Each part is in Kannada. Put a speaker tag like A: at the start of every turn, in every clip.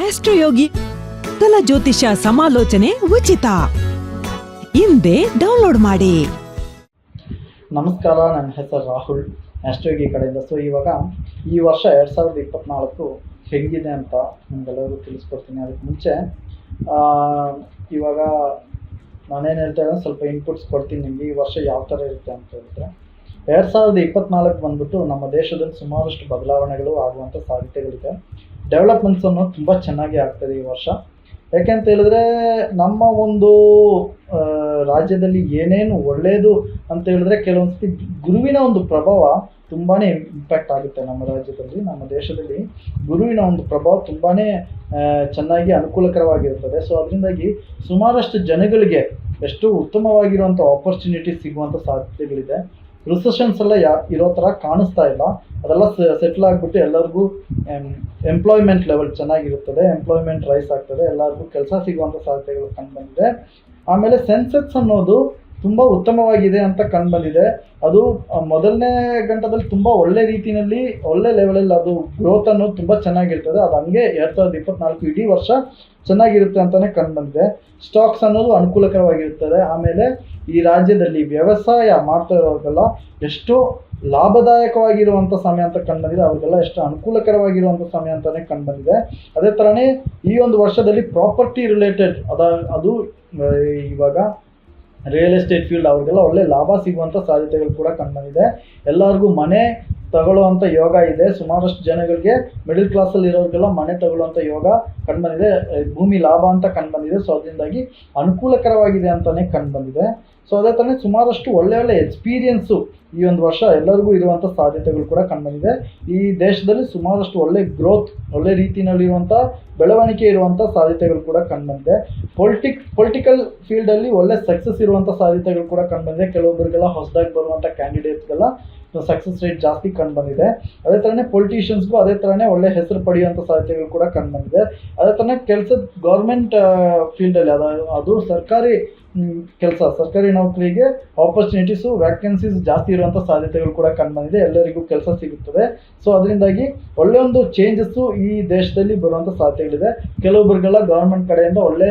A: ಆಸ್ಟ್ರೋಯೋಗಿ ತಲ ಜ್ಯೋತಿಷ್ಯ ಸಮಾಲೋಚನೆ ಉಚಿತ. ಹಿಂದೆ ಡೌನ್ಲೋಡ್ ಮಾಡಿ.
B: ನಮಸ್ಕಾರ, ನನ್ನ ಹೆಸರು ರಾಹುಲ್, ಆಸ್ಟ್ರೋಯೋಗಿ ಕಡೆಯಿಂದ. ಸೊ ಇವಾಗ ಈ ವರ್ಷ 2024 ಹೆಂಗಿದೆ ಅಂತ ನಿಮ್ಗೆಲ್ಲರಿಗೂ ತಿಳಿಸ್ಕೊಡ್ತೀನಿ. ಅದಕ್ಕೆ ಮುಂಚೆ ಇವಾಗ ನಾನೇನು ಹೇಳ್ತಾ ಇದ್ದೀನಿ ಸ್ವಲ್ಪ ಇನ್ಪುಟ್ಸ್ ಕೊಡ್ತೀನಿ ನಿಮಗೆ. ಈ ವರ್ಷ ಯಾವ ಥರ ಇರುತ್ತೆ ಅಂತ ಹೇಳಿದ್ರೆ 2024 ಬಂದ್ಬಿಟ್ಟು ನಮ್ಮ ದೇಶದಲ್ಲಿ ಸುಮಾರಷ್ಟು ಬದಲಾವಣೆಗಳು ಆಗುವಂಥ ಸಾಧ್ಯತೆಗಳಿದೆ. ಡೆವಲಪ್ಮೆಂಟ್ಸ್ ಅನ್ನೋದು ತುಂಬ ಚೆನ್ನಾಗಿ ಆಗ್ತದೆ ಈ ವರ್ಷ. ಯಾಕೆಂತ ಹೇಳಿದ್ರೆ ನಮ್ಮ ಒಂದು ರಾಜ್ಯದಲ್ಲಿ ಏನೇನು ಒಳ್ಳೆಯದು ಅಂತ ಹೇಳಿದ್ರೆ ಕೆಲವೊಂದು ಸತಿ ಗುರುವಿನ ಒಂದು ಪ್ರಭಾವ ತುಂಬಾ ಇಂಪ್ಯಾಕ್ಟ್ ಆಗುತ್ತೆ. ನಮ್ಮ ರಾಜ್ಯದಲ್ಲಿ, ನಮ್ಮ ದೇಶದಲ್ಲಿ ಗುರುವಿನ ಒಂದು ಪ್ರಭಾವ ತುಂಬಾ ಚೆನ್ನಾಗಿ ಅನುಕೂಲಕರವಾಗಿರುತ್ತದೆ. ಸೊ ಅದರಿಂದಾಗಿ ಸುಮಾರಷ್ಟು ಜನಗಳಿಗೆ ಎಷ್ಟು ಉತ್ತಮವಾಗಿರುವಂಥ ಆಪರ್ಚುನಿಟಿ ಸಿಗುವಂಥ ಸಾಧ್ಯತೆಗಳಿದೆ. ರಿಸೆಷನ್ಸ್ ಎಲ್ಲ ಇರೋ ಥರ ಕಾಣಿಸ್ತಾ ಇಲ್ಲ. ಅದೆಲ್ಲ ಸೆಟ್ಲ್ ಆಗಿಬಿಟ್ಟು ಎಲ್ಲರಿಗೂ ಎಂಪ್ಲಾಯ್ಮೆಂಟ್ ಲೆವೆಲ್ ಚೆನ್ನಾಗಿರುತ್ತದೆ, ಎಂಪ್ಲಾಯ್ಮೆಂಟ್ ರೈಸ್ ಆಗ್ತದೆ, ಎಲ್ಲರಿಗೂ ಕೆಲಸ ಸಿಗುವಂಥ ಸಾಧ್ಯತೆಗಳು ಕಂಡುಬಂದಿದೆ. ಆಮೇಲೆ ಸೆನ್ಸೆಕ್ಸ್ ಅನ್ನೋದು ತುಂಬ ಉತ್ತಮವಾಗಿದೆ ಅಂತ ಕಂಡುಬಂದಿದೆ. ಅದು ಮೊದಲನೇ ಗಂಟದಲ್ಲಿ ತುಂಬ ಒಳ್ಳೆ ರೀತಿಯಲ್ಲಿ ಒಳ್ಳೆ ಲೆವೆಲಲ್ಲಿ ಅದು ಗ್ರೋತ್ ಅನ್ನೋದು ತುಂಬ ಚೆನ್ನಾಗಿರ್ತದೆ. ಅದು ಹಂಗೆ 2024 ಇಡೀ ವರ್ಷ ಚೆನ್ನಾಗಿರುತ್ತೆ ಅಂತಲೇ ಕಂಡುಬಂದಿದೆ. ಸ್ಟಾಕ್ಸ್ ಅನ್ನೋದು ಅನುಕೂಲಕರವಾಗಿರುತ್ತದೆ. ಆಮೇಲೆ ಈ ರಾಜ್ಯದಲ್ಲಿ ವ್ಯವಸಾಯ ಮಾಡ್ತಾ ಇರೋರಿಗೆಲ್ಲ ಎಷ್ಟೋ ಲಾಭದಾಯಕವಾಗಿರುವಂಥ ಸಮಯ ಅಂತ ಕಂಡುಬಂದಿದೆ. ಅವ್ರಿಗೆಲ್ಲ ಎಷ್ಟು ಅನುಕೂಲಕರವಾಗಿರುವಂಥ ಸಮಯ ಅಂತಲೇ ಕಂಡುಬಂದಿದೆ. ಅದೇ ಥರನೇ ಈ ಒಂದು ವರ್ಷದಲ್ಲಿ ಪ್ರಾಪರ್ಟಿ ರಿಲೇಟೆಡ್ ಅದು ಇವಾಗ ರಿಯಲ್ ಎಸ್ಟೇಟ್ ಫೀಲ್ಡ್ ಅವ್ರಿಗೆಲ್ಲ ಒಳ್ಳೆ ಲಾಭ ಸಿಗುವಂಥ ಸಾಧ್ಯತೆಗಳು ಕೂಡ ಕಂಡುಬಂದಿದೆ. ಎಲ್ಲರಿಗೂ ಮನೆ ತಗೊಳ್ಳುವಂಥ ಯೋಗ ಇದೆ. ಸುಮಾರಷ್ಟು ಜನಗಳಿಗೆ ಮಿಡಲ್ ಕ್ಲಾಸಲ್ಲಿ ಇರೋರಿಗೆಲ್ಲ ಮನೆ ತಗೊಳ್ಳುವಂಥ ಯೋಗ ಕಂಡುಬಂದಿದೆ. ಭೂಮಿ ಲಾಭ ಅಂತ ಕಂಡುಬಂದಿದೆ. ಸೊ ಅದರಿಂದಾಗಿ ಅನುಕೂಲಕರವಾಗಿದೆ ಅಂತಲೇ ಕಂಡುಬಂದಿದೆ. ಸೊ ಅದೇ ಥರನೇ ಸುಮಾರಷ್ಟು ಒಳ್ಳೆ ಎಕ್ಸ್ಪೀರಿಯನ್ಸು ಈ ಒಂದು ವರ್ಷ ಎಲ್ಲರಿಗೂ ಇರುವಂಥ ಸಾಧ್ಯತೆಗಳು ಕೂಡ ಕಂಡುಬಂದಿದೆ. ಈ ದೇಶದಲ್ಲಿ ಸುಮಾರಷ್ಟು ಒಳ್ಳೆ ಗ್ರೋತ್, ಒಳ್ಳೆ ರೀತಿಯಲ್ಲಿರುವಂಥ ಬೆಳವಣಿಗೆ ಇರುವಂಥ ಸಾಧ್ಯತೆಗಳು ಕೂಡ ಕಂಡುಬಂದಿದೆ. ಪೊಲಿಟಿಕಲ್ ಫೀಲ್ಡಲ್ಲಿ ಒಳ್ಳೆ ಸಕ್ಸಸ್ ಇರುವಂಥ ಸಾಧ್ಯತೆಗಳು ಕೂಡ ಕಂಡುಬಂದಿದೆ. ಕೆಲವೊಬ್ಬರಿಗೆಲ್ಲ ಹೊಸದಾಗಿ ಬರುವಂಥ ಕ್ಯಾಂಡಿಡೇಟ್ಸ್ಗೆಲ್ಲ ಸಕ್ಸಸ್ ರೇಟ್ ಜಾಸ್ತಿ ಕಂಡುಬಂದಿದೆ. ಅದೇ ಥರನೇ ಪೊಲಿಟಿಷಿಯನ್ಸ್ಗೂ ಅದೇ ಥರನೇ ಒಳ್ಳೆ ಹೆಸರು ಪಡೆಯುವಂಥ ಸಾಧ್ಯತೆಗಳು ಕೂಡ ಕಂಡುಬಂದಿದೆ. ಅದೇ ಥರನೇ ಕೆಲಸದ ಗೌರ್ಮೆಂಟ್ ಫೀಲ್ಡಲ್ಲಿ ಅದು ಸರ್ಕಾರಿ ಕೆಲಸ, ಸರ್ಕಾರಿ ನೌಕರಿಗೆ ಆಪರ್ಚುನಿಟೀಸು, ವ್ಯಾಕೆನ್ಸೀಸ್ ಜಾಸ್ತಿ ಇರುವಂಥ ಸಾಧ್ಯತೆಗಳು ಕೂಡ ಕಂಡುಬಂದಿದೆ. ಎಲ್ಲರಿಗೂ ಕೆಲಸ ಸಿಗುತ್ತದೆ. ಸೊ ಅದರಿಂದಾಗಿ ಒಳ್ಳೆ ಒಂದು ಚೇಂಜಸ್ಸು ಈ ದೇಶದಲ್ಲಿ ಬರುವಂಥ ಸಾಧ್ಯತೆಗಳಿದೆ. ಕೆಲವೊಬ್ಬರಿಗೆಲ್ಲ ಗೌರ್ಮೆಂಟ್ ಕಡೆಯಿಂದ ಒಳ್ಳೆ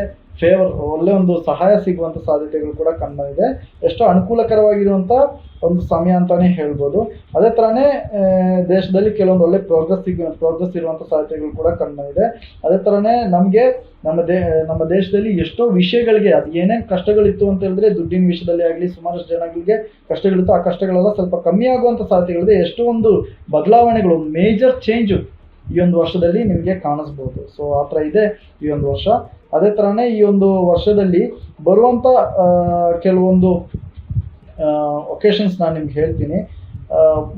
B: ಒಳ್ಳೆ ಒಂದು ಸಹಾಯ ಸಿಗುವಂಥ ಸಾಧ್ಯತೆಗಳು ಕೂಡ ಕಂಡುಬಂದಿದೆ. ಎಷ್ಟೋ ಅನುಕೂಲಕರವಾಗಿರುವಂಥ ಒಂದು ಸಮಯ ಅಂತಲೇ ಹೇಳ್ಬೋದು. ಅದೇ ಥರನೇ ದೇಶದಲ್ಲಿ ಕೆಲವೊಂದು ಒಳ್ಳೆ ಪ್ರೋಗ್ರೆಸ್ ಇರುವಂಥ ಸಾಧ್ಯತೆಗಳು ಕೂಡ ಕಂಡುಬಂದಿದೆ. ಅದೇ ಥರನೇ ನಮ್ಮ ದೇಶದಲ್ಲಿ ಎಷ್ಟೋ ವಿಷಯಗಳಿಗೆ ಅದು ಏನೇನು ಕಷ್ಟಗಳಿತ್ತು ಅಂತ ಹೇಳಿದ್ರೆ ದುಡ್ಡಿನ ವಿಷಯದಲ್ಲಿ ಆಗಲಿ ಸುಮಾರಷ್ಟು ಜನಗಳಿಗೆ ಕಷ್ಟಗಳಿತ್ತು. ಆ ಕಷ್ಟಗಳೆಲ್ಲ ಸ್ವಲ್ಪ ಕಮ್ಮಿ ಆಗುವಂಥ ಸಾಧ್ಯತೆಗಳಿದೆ. ಎಷ್ಟೋ ಒಂದು ಬದಲಾವಣೆಗಳು, ಮೇಜರ್ ಚೇಂಜು ಈ ಒಂದು ವರ್ಷದಲ್ಲಿ ನಿಮಗೆ ಕಾಣಿಸ್ಬೋದು. ಸೊ ಆ ಥರ ಇದೆ ಈ ಒಂದು ವರ್ಷ. ಅದೇ ಥರನೇ ಈ ಒಂದು ವರ್ಷದಲ್ಲಿ ಬರುವಂಥ ಕೆಲವೊಂದು ಒಕೇಶನ್ಸ್ ನಾನು ನಿಮ್ಗೆ ಹೇಳ್ತೀನಿ.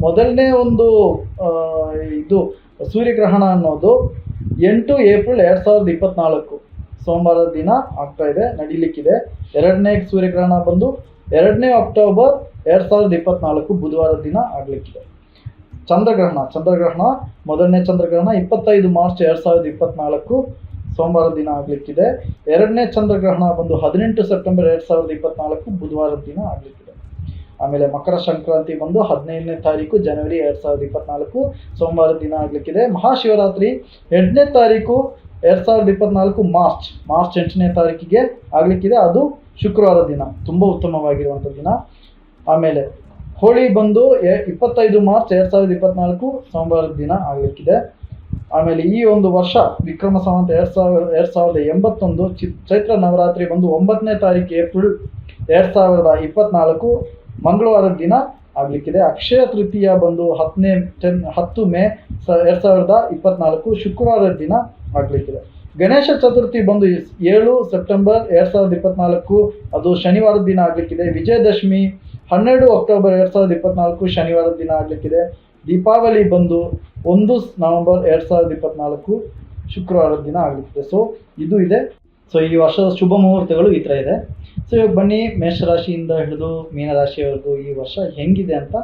B: ಮೊದಲನೇ ಒಂದು ಇದು ಸೂರ್ಯಗ್ರಹಣ ಅನ್ನೋದು 8 ಏಪ್ರಿಲ್ 2024 ಸೋಮವಾರದ ದಿನ ಆಗ್ತಾ ಇದೆ, ನಡೀಲಿಕ್ಕಿದೆ. ಎರಡನೇ ಸೂರ್ಯಗ್ರಹಣ ಬಂದು 2 ಅಕ್ಟೋಬರ್ 2024 ಬುಧವಾರದ ದಿನ ಆಗಲಿಕ್ಕಿದೆ. ಚಂದ್ರಗ್ರಹಣ ಮೊದಲನೇ ಚಂದ್ರಗ್ರಹಣ 25 ಮಾರ್ಚ್ 2024 ಸೋಮವಾರದ ದಿನ ಆಗಲಿಕ್ಕಿದೆ. ಎರಡನೇ ಚಂದ್ರಗ್ರಹಣ ಬಂದು 18 ಸೆಪ್ಟೆಂಬರ್ 2024 ಬುಧವಾರದ ದಿನ ಆಗಲಿಕ್ಕಿದೆ. ಆಮೇಲೆ ಮಕರ ಸಂಕ್ರಾಂತಿ ಬಂದು 15ನೇ ತಾರೀಕು ಜನವರಿ 2024 ಸೋಮವಾರದ ದಿನ ಆಗಲಿಕ್ಕಿದೆ. ಮಹಾಶಿವರಾತ್ರಿ 8ನೇ ತಾರೀಕು 2024 ಮಾರ್ಚ್ 8ನೇ ತಾರೀಕಿಗೆ ಆಗಲಿಕ್ಕಿದೆ. ಅದು ಶುಕ್ರವಾರ ದಿನ, ತುಂಬ ಉತ್ತಮವಾಗಿರುವಂಥ ದಿನ. ಆಮೇಲೆ ಹೋಳಿ ಬಂದು 25 ಮಾರ್ಚ್ 2024 ಸೋಮವಾರದ ದಿನ ಆಗಲಿಕ್ಕಿದೆ. ಆಮೇಲೆ ಈ ಒಂದು ವರ್ಷ ವಿಕ್ರಮ ಸಂವತ್ 2081 ಚೈತ್ರ ನವರಾತ್ರಿ ಬಂದು 9ನೇ ತಾರೀಕು ಏಪ್ರಿಲ್ 2024 ಮಂಗಳವಾರದ ದಿನ ಆಗಲಿಕ್ಕಿದೆ. ಅಕ್ಷಯ ತೃತೀಯ ಬಂದು 10 ಮೇ 2024 ಶುಕ್ರವಾರದ ದಿನ ಆಗಲಿಕ್ಕಿದೆ. ಗಣೇಶ ಚತುರ್ಥಿ ಬಂದು 7 ಸೆಪ್ಟೆಂಬರ್ 2024 ಅದು ಶನಿವಾರದ ದಿನ ಆಗಲಿಕ್ಕಿದೆ. ವಿಜಯದಶಮಿ 12 ಅಕ್ಟೋಬರ್ 2024 ಶನಿವಾರದ ದಿನ ಆಗಲಿಕ್ಕಿದೆ. ದೀಪಾವಳಿ ಬಂದು 1 ನವೆಂಬರ್ 2024 ಶುಕ್ರವಾರದ ದಿನ ಆಗಲಿಕ್ಕಿದೆ. ಸೊ ಇದು ಇದೆ. ಸೊ ಈ ವರ್ಷದ ಶುಭ ಮುಹೂರ್ತಗಳು ಈ ಥರ ಇದೆ. ಸೊ ಇವಾಗ ಬನ್ನಿ, ಮೇಷರಾಶಿಯಿಂದ ಹಿಡಿದು ಮೀನರಾಶಿಯವರೆಗೂ ಈ ವರ್ಷ ಹೆಂಗಿದೆ ಅಂತ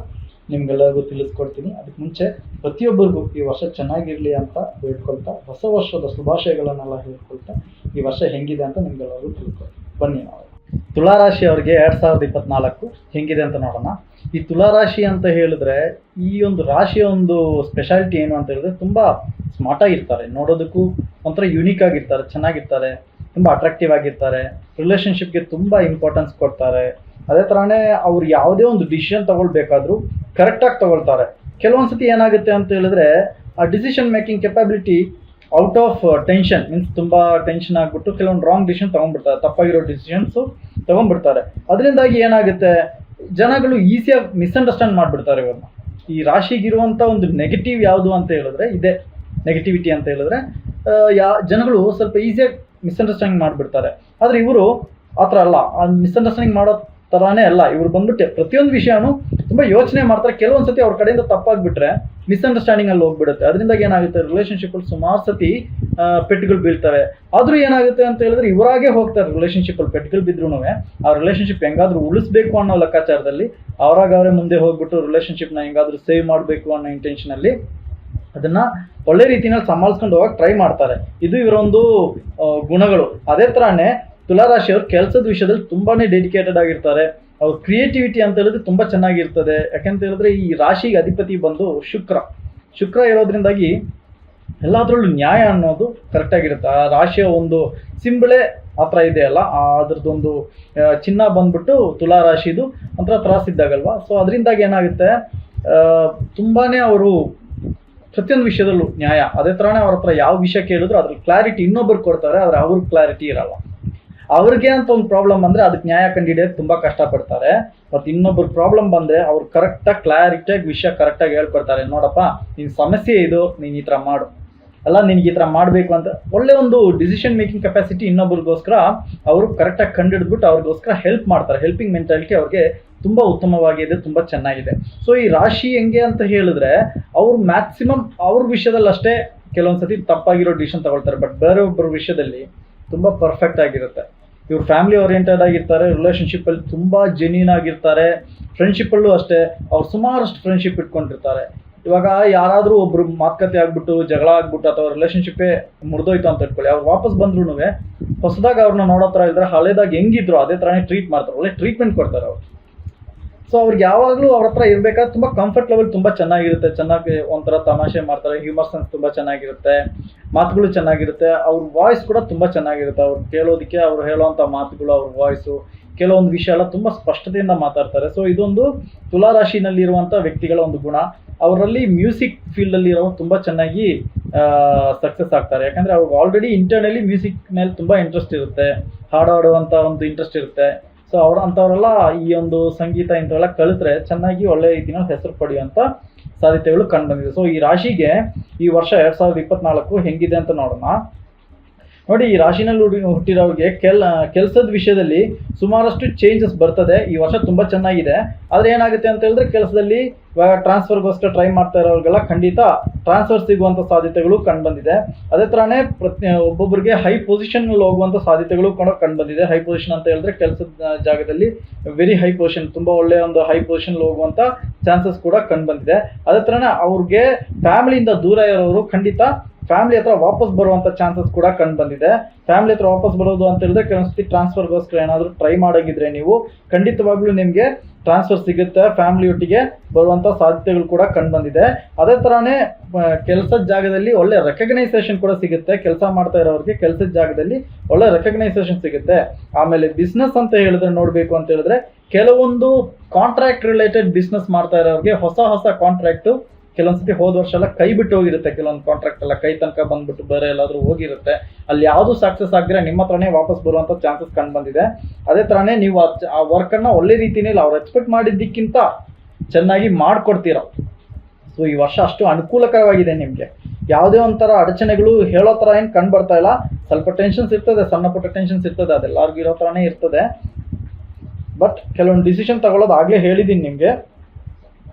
B: ನಿಮ್ಗೆಲ್ಲರಿಗೂ ತಿಳಿಸ್ಕೊಡ್ತೀನಿ. ಅದಕ್ಕೆ ಮುಂಚೆ ಪ್ರತಿಯೊಬ್ಬರಿಗೂ ಈ ವರ್ಷ ಚೆನ್ನಾಗಿರಲಿ ಅಂತ ಹೇಳ್ಕೊಳ್ತಾ, ಹೊಸ ವರ್ಷದ ಶುಭಾಶಯಗಳನ್ನೆಲ್ಲ ಹೇಳ್ಕೊಳ್ತಾ ಈ ವರ್ಷ ಹೆಂಗಿದೆ ಅಂತ ನಿಮ್ಗೆಲ್ಲರಿಗೂ ತಿಳ್ಕೊಳ್ತೀನಿ. ಬನ್ನಿ ನಾವು ತುಲಾರಾಶಿ ಅವರಿಗೆ 2024 ಹೆಂಗಿದೆ ಅಂತ ನೋಡೋಣ. ಈ ತುಲಾರಾಶಿ ಅಂತ ಹೇಳಿದ್ರೆ ಈ ಒಂದು ರಾಶಿಯ ಒಂದು ಸ್ಪೆಷಾಲಿಟಿ ಏನು ಅಂತ ಹೇಳಿದ್ರೆ ತುಂಬ ಸ್ಮಾರ್ಟ್ ಆಗಿರ್ತಾರೆ, ನೋಡೋದಕ್ಕೂ ಒಂಥರ ಯುನೀಕ್ ಆಗಿರ್ತಾರೆ, ಚೆನ್ನಾಗಿರ್ತಾರೆ, ತುಂಬ ಅಟ್ರಾಕ್ಟಿವ್ ಆಗಿರ್ತಾರೆ, ರಿಲೇಷನ್ಶಿಪ್ಗೆ ತುಂಬ ಇಂಪಾರ್ಟೆನ್ಸ್ ಕೊಡ್ತಾರೆ. ಅದೇ ಥರನೇ ಅವ್ರು ಯಾವುದೇ ಒಂದು ಡಿಸಿಷನ್ ತಗೊಳ್ಬೇಕಾದ್ರೂ ಕರೆಕ್ಟಾಗಿ ತಗೊಳ್ತಾರೆ. ಕೆಲವೊಂದು ಸತಿ ಏನಾಗುತ್ತೆ ಅಂತ ಹೇಳಿದ್ರೆ ಆ decision making capability out of tension means ತುಂಬ ಟೆನ್ಷನ್ ಆಗಿಬಿಟ್ಟು ಕೆಲವೊಂದು ರಾಂಗ್ ಡಿಸಿಷನ್ ತೊಗೊಂಡ್ಬಿಡ್ತಾರೆ, ತಪ್ಪಾಗಿರೋ ಡಿಸಿಷನ್ಸು ತೊಗೊಂಡ್ಬಿಡ್ತಾರೆ. ಅದರಿಂದಾಗಿ ಏನಾಗುತ್ತೆ, ಜನಗಳು ಈಸಿಯಾಗಿ ಮಿಸ್ಅಂಡರ್ಸ್ಟ್ಯಾಂಡ್ ಮಾಡಿಬಿಡ್ತಾರೆ ಇವ್ರನ್ನ. ಈ ರಾಶಿಗಿರುವಂಥ ಒಂದು ನೆಗೆಟಿವ್ ಯಾವುದು ಅಂತ ಹೇಳಿದ್ರೆ ಇದೆ, ನೆಗೆಟಿವಿಟಿ ಅಂತ ಹೇಳಿದ್ರೆ ಜನಗಳು ಸ್ವಲ್ಪ ಈಸಿಯಾಗಿ ಮಿಸ್ಅಂಡರ್ಸ್ಟ್ಯಾಂಡಿಂಗ್ ಮಾಡಿಬಿಡ್ತಾರೆ. ಆದರೆ ಇವರು ಆ ಥರ ಅಲ್ಲ, ಆ ಮಿಸ್ಅಂಡರ್ಸ್ಟ್ಯಾಂಡಿಂಗ್ ಮಾಡೋ ಥರನೇ ಅಲ್ಲ. ಇವ್ರು ಬಂದ್ಬಿಟ್ಟು ಪ್ರತಿಯೊಂದು ವಿಷಯನೂ ತುಂಬ ಯೋಚನೆ ಮಾಡ್ತಾರೆ. ಕೆಲವೊಂದು ಸತಿ ಅವ್ರ ಕಡೆಯಿಂದ ತಪ್ಪಾಗಿಬಿಟ್ರೆ ಮಿಸ್ಅಂಡರ್ಸ್ಟ್ಯಾಂಡಿಂಗಲ್ಲಿ ಹೋಗ್ಬಿಡುತ್ತೆ. ಅದರಿಂದಾಗಿ ಏನಾಗುತ್ತೆ, ರಿಲೇಷನ್ಶಿಪ್ಪಲ್ಲಿ ಸುಮಾರು ಸತಿ ಪೆಟ್ಟುಗಳು ಬೀಳ್ತವೆ. ಆದರೂ ಏನಾಗುತ್ತೆ ಅಂತ ಹೇಳಿದ್ರೆ ಇವರಾಗೆ ಹೋಗ್ತಾರೆ ರಿಲೇಷನ್ಶಿಪ್ಪಲ್ಲಿ ಪೆಟ್ಟುಗಳು ಬಿದ್ರೂ ಆ ರಿಲೇಷನ್ಶಿಪ್ ಹೆಂಗಾದ್ರೂ ಉಳಿಸ್ಬೇಕು ಅನ್ನೋ ಲೆಕ್ಕಾಚಾರದಲ್ಲಿ ಅವರೇ ಮುಂದೆ ಹೋಗ್ಬಿಟ್ಟು ರಿಲೇಷನ್ಶಿಪ್ನ ಹೆಂಗಾದ್ರೂ ಸೇವ್ ಮಾಡಬೇಕು ಅನ್ನೋ ಇಂಟೆನ್ಷನಲ್ಲಿ ಅದನ್ನು ಒಳ್ಳೆ ರೀತಿಯಲ್ಲಿ ಸಂಭಾಳಿಸ್ಕೊಂಡು ಹೋಗಕ್ಕೆ ಟ್ರೈ ಮಾಡ್ತಾರೆ. ಇದು ಇವರೊಂದು ಗುಣಗಳು. ಅದೇ ಥರನೇ ತುಲಾರಾಶಿಯವರು ಕೆಲಸದ ವಿಷಯದಲ್ಲಿ ತುಂಬಾ ಡೆಡಿಕೇಟೆಡ್ ಆಗಿರ್ತಾರೆ. ಅವ್ರ ಕ್ರಿಯೇಟಿವಿಟಿ ಅಂತ ಹೇಳಿದ್ರೆ ತುಂಬ ಚೆನ್ನಾಗಿರ್ತದೆ. ಯಾಕೆಂತ ಹೇಳಿದ್ರೆ ಈ ರಾಶಿಗೆ ಅಧಿಪತಿ ಬಂದು ಶುಕ್ರ ಇರೋದ್ರಿಂದಾಗಿ ಎಲ್ಲದರಲ್ಲೂ ನ್ಯಾಯ ಅನ್ನೋದು ಕರೆಕ್ಟಾಗಿರುತ್ತೆ. ಆ ರಾಶಿಯ ಒಂದು ಸಿಂಬಳೆ ಆ ಥರ ಇದೆಯಲ್ಲ, ಅದ್ರದ್ದೊಂದು ಚಿಹ್ನ ಬಂದ್ಬಿಟ್ಟು ತುಲಾರಾಶಿದು ಒಂಥರ ತ್ರಾಸಿದ್ದಾಗಲ್ವ. ಸೊ ಅದರಿಂದಾಗಿ ಏನಾಗುತ್ತೆ, ತುಂಬಾ ಅವರು ಪ್ರತಿಯೊಂದು ವಿಷಯದಲ್ಲೂ ನ್ಯಾಯ. ಅದೇ ಥರನೇ ಅವ್ರ ಹತ್ರ ಯಾವ ವಿಷಯ ಕೇಳಿದ್ರು ಅದ್ರ ಕ್ಲಾರಿಟಿ ಇನ್ನೊಬ್ಬರು ಕೊಡ್ತಾರೆ, ಆದರೆ ಅವ್ರಿಗೆ ಕ್ಲಾರಿಟಿ ಇರಲ್ಲ. ಅವ್ರಿಗೆ ಅಂತ ಒಂದು ಪ್ರಾಬ್ಲಮ್ ಬಂದರೆ ಅದಕ್ಕೆ ನ್ಯಾಯ ಕಂಡುಹಿಡಿಯೋದು ತುಂಬ ಕಷ್ಟಪಡ್ತಾರೆ. ಮತ್ತು ಇನ್ನೊಬ್ಬರು ಪ್ರಾಬ್ಲಮ್ ಬಂದರೆ ಅವ್ರು ಕರೆಕ್ಟಾಗಿ ಕ್ಲಾರಿಟಿಯಾಗಿ ವಿಷಯ ಕರೆಕ್ಟಾಗಿ ಹೇಳ್ಕೊಡ್ತಾರೆ. ನೋಡಪ್ಪ, ನಿನ್ನ ಸಮಸ್ಯೆ ಇದು, ನೀನು ಈ ಥರ ಮಾಡು, ಅಲ್ಲ ನಿನಗೆ ಈ ಥರ ಮಾಡಬೇಕು ಅಂತ ಒಳ್ಳೆ ಒಂದು ಡಿಸಿಷನ್ ಮೇಕಿಂಗ್ ಕೆಪಾಸಿಟಿ ಇನ್ನೊಬ್ರಿಗೋಸ್ಕರ ಅವರು ಕರೆಕ್ಟಾಗಿ ಕಂಡುಹಿಡಿದ್ಬಿಟ್ಟು ಅವ್ರಿಗೋಸ್ಕರ ಹೆಲ್ಪ್ ಮಾಡ್ತಾರೆ. ಹೆಲ್ಪಿಂಗ್ ಮೆಂಟಾಲಿಟಿ ಅವ್ರಿಗೆ ತುಂಬ ಉತ್ತಮವಾಗಿದೆ, ತುಂಬ ಚೆನ್ನಾಗಿದೆ. ಸೊ ಈ ರಾಶಿ ಹೆಂಗೆ ಅಂತ ಹೇಳಿದ್ರೆ ಅವ್ರು ಮ್ಯಾಕ್ಸಿಮಮ್ ಅವ್ರ ವಿಷಯದಲ್ಲಿ ಅಷ್ಟೇ ಕೆಲವೊಂದು ಸತಿ ತಪ್ಪಾಗಿರೋ ಡಿಸಿಷನ್ ತಗೊಳ್ತಾರೆ, ಬಟ್ ಬೇರೊಬ್ಬರ ವಿಷಯದಲ್ಲಿ ತುಂಬ ಪರ್ಫೆಕ್ಟ್ ಆಗಿರುತ್ತೆ. ಇವ್ರು ಫ್ಯಾಮಿಲಿ ಓರಿಯೆಂಟೆಡ್ ಆಗಿರ್ತಾರೆ, ರಿಲೇಷನ್ಶಿಪ್ಪಲ್ಲಿ ತುಂಬ ಜೆನ್ಯೂನ್ ಆಗಿರ್ತಾರೆ. ಫ್ರೆಂಡ್ಶಿಪ್ಪಲ್ಲೂ ಅಷ್ಟೇ ಅವ್ರು ಸುಮಾರಷ್ಟು ಫ್ರೆಂಡ್ಶಿಪ್ ಇಟ್ಕೊಂಡಿರ್ತಾರೆ. ಇವಾಗ ಯಾರಾದರೂ ಒಬ್ರು ಮಾತುಕತೆ ಆಗ್ಬಿಟ್ಟು ಜಗಳ ಆಗ್ಬಿಟ್ಟು ಅಥವಾ ರಿಲೇಷನ್ಶಿಪ್ಪೇ ಮುರಿದೋಯ್ತು ಅಂತ ಇಟ್ಕೊಳ್ಳಿ, ಅವ್ರು ವಾಪಸ್ ಬಂದ್ರೂ ಹೊಸದಾಗ ಅವ್ರನ್ನ ನೋಡೋ ಥರ ಇದ್ರೆ ಹಳೇದಾಗ ಹೆಂಗಿದ್ರು ಅದೇ ಥರನೇ ಟ್ರೀಟ್ ಮಾಡ್ತಾರೆ, ಒಳ್ಳೆ ಟ್ರೀಟ್ಮೆಂಟ್ ಕೊಡ್ತಾರೆ ಅವ್ರು. ಸೊ ಅವ್ರಿಗೆ ಯಾವಾಗಲೂ ಅವ್ರ ಹತ್ರ ಇರಬೇಕಾದ್ರೆ ತುಂಬ ಕಂಫರ್ಟ್ ಲೆವೆಲ್ ತುಂಬ ಚೆನ್ನಾಗಿರುತ್ತೆ, ಚೆನ್ನಾಗಿ ಒಂಥರ ತಮಾಷೆ ಮಾಡ್ತಾರೆ, ಹ್ಯೂಮರ್ ಸೆನ್ಸ್ ತುಂಬ ಚೆನ್ನಾಗಿರುತ್ತೆ, ಮಾತುಗಳು ಚೆನ್ನಾಗಿರುತ್ತೆ, ಅವ್ರ ವಾಯ್ಸ್ ಕೂಡ ತುಂಬ ಚೆನ್ನಾಗಿರುತ್ತೆ. ಅವ್ರು ಕೇಳೋದಕ್ಕೆ ಅವ್ರು ಹೇಳೋವಂಥ ಮಾತುಗಳು, ಅವ್ರ ವಾಯ್ಸು, ಕೆಲವೊಂದು ವಿಷಯ ಎಲ್ಲ ತುಂಬ ಸ್ಪಷ್ಟತೆಯಿಂದ ಮಾತಾಡ್ತಾರೆ. ಸೊ ಇದೊಂದು ತುಲಾರಾಶಿನಲ್ಲಿರುವಂಥ ವ್ಯಕ್ತಿಗಳ ಒಂದು ಗುಣ. ಅವರಲ್ಲಿ ಮ್ಯೂಸಿಕ್ ಫೀಲ್ಡಲ್ಲಿರೋ ತುಂಬ ಚೆನ್ನಾಗಿ ಸಕ್ಸಸ್ ಆಗ್ತಾರೆ. ಯಾಕಂದರೆ ಅವ್ರಿಗೆ ಆಲ್ರೆಡಿ ಇಂಟರ್ನಲಿ ಮ್ಯೂಸಿಕ್ ಮೇಲೆ ತುಂಬ ಇಂಟ್ರೆಸ್ಟ್ ಇರುತ್ತೆ, ಹಾಡಾಡುವಂಥ ಒಂದು ಇಂಟ್ರೆಸ್ಟ್ ಇರುತ್ತೆ. ಸೊ ಅಂಥವರೆಲ್ಲ ಈ ಒಂದು ಸಂಗೀತ ಇಂಥವೆಲ್ಲ ಕಲಿತ್ರೆ ಚೆನ್ನಾಗಿ ಒಳ್ಳೆ ರೀತಿಯಲ್ಲಿ ಹೆಸರು ಪಡೆಯುವಂಥ ಸಾಧ್ಯತೆಗಳು ಕಂಡುಬಂದಿದೆ. ಸೊ ಈ ರಾಶಿಗೆ ಈ ವರ್ಷ 2024 ಹೆಂಗಿದೆ ಅಂತ ನೋಡೋಣ. ನೋಡಿ, ಈ ರಾಶಿನಲ್ಲಿ ಹುಟ್ಟಿರೋರಿಗೆ ಕೆಲಸದ ವಿಷಯದಲ್ಲಿ ಸುಮಾರಷ್ಟು ಚೇಂಜಸ್ ಬರ್ತದೆ. ಈ ವರ್ಷ ತುಂಬ ಚೆನ್ನಾಗಿದೆ. ಆದರೆ ಏನಾಗುತ್ತೆ ಅಂತ ಹೇಳಿದ್ರೆ ಕೆಲಸದಲ್ಲಿ ಇವಾಗ ಟ್ರಾನ್ಸ್ಫರ್ಗೋಸ್ಕರ ಟ್ರೈ ಮಾಡ್ತಾ ಇರೋರಿಗೆಲ್ಲ ಖಂಡಿತ ಟ್ರಾನ್ಸ್ಫರ್ ಸಿಗುವಂಥ ಸಾಧ್ಯತೆಗಳು ಕಂಡುಬಂದಿದೆ. ಅದೇ ಥರನೇ ಒಬ್ಬೊಬ್ಬರಿಗೆ ಹೈ ಪೊಸಿಷನ್ನಲ್ಲಿ ಹೋಗುವಂಥ ಸಾಧ್ಯತೆಗಳು ಕೂಡ ಕಂಡುಬಂದಿದೆ. ಹೈ ಪೊಸಿಷನ್ ಅಂತ ಹೇಳಿದ್ರೆ ಕೆಲಸದ ಜಾಗದಲ್ಲಿ ವೆರಿ ಹೈ ಪೊಸಿಷನ್, ತುಂಬ ಒಳ್ಳೆಯ ಒಂದು ಹೈ ಪೊಸಿಷನ್ನಲ್ಲಿ ಹೋಗುವಂಥ ಚಾನ್ಸಸ್ ಕೂಡ ಕಂಡುಬಂದಿದೆ. ಅದೇ ಥರನೇ ಅವ್ರಿಗೆ ಫ್ಯಾಮಿಲಿಯಿಂದ ದೂರ ಇರೋರು ಖಂಡಿತ ಫ್ಯಾಮಿಲಿ ಹತ್ರ ವಾಪಸ್ ಬರುವಂಥ ಚಾನ್ಸಸ್ ಕೂಡ ಕಂಡು ಬಂದಿದೆ. ಫ್ಯಾಮಿಲಿ ಹತ್ರ ವಾಪಸ್ ಬರೋದು ಅಂತ ಹೇಳಿದ್ರೆ ಕೆಲವೊಂದ್ಸತಿ ಟ್ರಾನ್ಸ್ಫರ್ಗೋಸ್ಕರ ಏನಾದರೂ ಟ್ರೈ ಮಾಡೋಗಿದ್ರೆ ನೀವು ಖಂಡಿತವಾಗ್ಲೂ ನಿಮಗೆ ಟ್ರಾನ್ಸ್ಫರ್ ಸಿಗುತ್ತೆ, ಫ್ಯಾಮಿಲಿ ಒಟ್ಟಿಗೆ ಬರುವಂಥ ಸಾಧ್ಯತೆಗಳು ಕೂಡ ಕಂಡು ಬಂದಿದೆ. ಅದೇ ಥರನೇ ಕೆಲಸದ ಜಾಗದಲ್ಲಿ ಒಳ್ಳೆ ರೆಕಗ್ನೈಸೇಷನ್ ಕೂಡ ಸಿಗುತ್ತೆ. ಕೆಲಸ ಮಾಡ್ತಾ ಇರೋರಿಗೆ ಕೆಲಸದ ಜಾಗದಲ್ಲಿ ಒಳ್ಳೆ ರೆಕಗ್ನೈಸೇಷನ್ ಸಿಗುತ್ತೆ. ಆಮೇಲೆ ಬಿಸ್ನೆಸ್ ಅಂತ ಹೇಳಿದ್ರೆ ನೋಡಬೇಕು ಅಂತ ಹೇಳಿದ್ರೆ ಕೆಲವೊಂದು ಕಾಂಟ್ರಾಕ್ಟ್ ರಿಲೇಟೆಡ್ ಬಿಸ್ನೆಸ್ ಮಾಡ್ತಾ ಇರೋರಿಗೆ ಹೊಸ ಕಾಂಟ್ರಾಕ್ಟು ಕೆಲವೊಂದ್ಸತಿ ಹೋದ ವರ್ಷ ಎಲ್ಲ ಕೈ ಬಿಟ್ಟು ಹೋಗಿರುತ್ತೆ. ಕೆಲವೊಂದು ಕಾಂಟ್ರಾಕ್ಟ್ ಎಲ್ಲ ಕೈ ತನಕ ಬಂದ್ಬಿಟ್ಟು ಬೇರೆ ಎಲ್ಲಾದರೂ ಹೋಗಿರುತ್ತೆ. ಅಲ್ಲಿ ಯಾವುದು ಸಕ್ಸಸ್ ಆಗಿದ್ರೆ ನಿಮ್ಮ ಹತ್ರನೇ ವಾಪಸ್ ಬರುವಂಥ ಚಾನ್ಸಸ್ ಕಂಡು ಬಂದಿದೆ. ಅದೇ ಥರನೇ ನೀವು ಆ ವರ್ಕನ್ನು ಒಳ್ಳೆ ರೀತಿಯಲ್ಲಿ ಅವ್ರು ಎಕ್ಸ್ಪೆಕ್ಟ್ ಮಾಡಿದ್ದಕ್ಕಿಂತ ಚೆನ್ನಾಗಿ ಮಾಡಿಕೊಡ್ತೀರ. ಸೊ ಈ ವರ್ಷ ಅಷ್ಟು ಅನುಕೂಲಕರವಾಗಿದೆ ನಿಮಗೆ. ಯಾವುದೇ ಒಂಥರ ಅಡಚಣೆಗಳು ಹೇಳೋ ಥರ ಏನು ಕಂಡು ಬರ್ತಾ ಇಲ್ಲ. ಸ್ವಲ್ಪ ಟೆನ್ಷನ್ಸ್ ಇರ್ತದೆ, ಸಣ್ಣ ಪುಟ್ಟ ಟೆನ್ಷನ್ಸ್ ಇರ್ತದೆ, ಅದೆಲ್ಲರಿಗೂ ಇರೋ ಥರನೇ ಇರ್ತದೆ. ಬಟ್ ಕೆಲವೊಂದು ಡಿಸಿಷನ್ ತಗೊಳ್ಳೋದು ಆಗಲೇ ಹೇಳಿದ್ದೀನಿ ನಿಮಗೆ,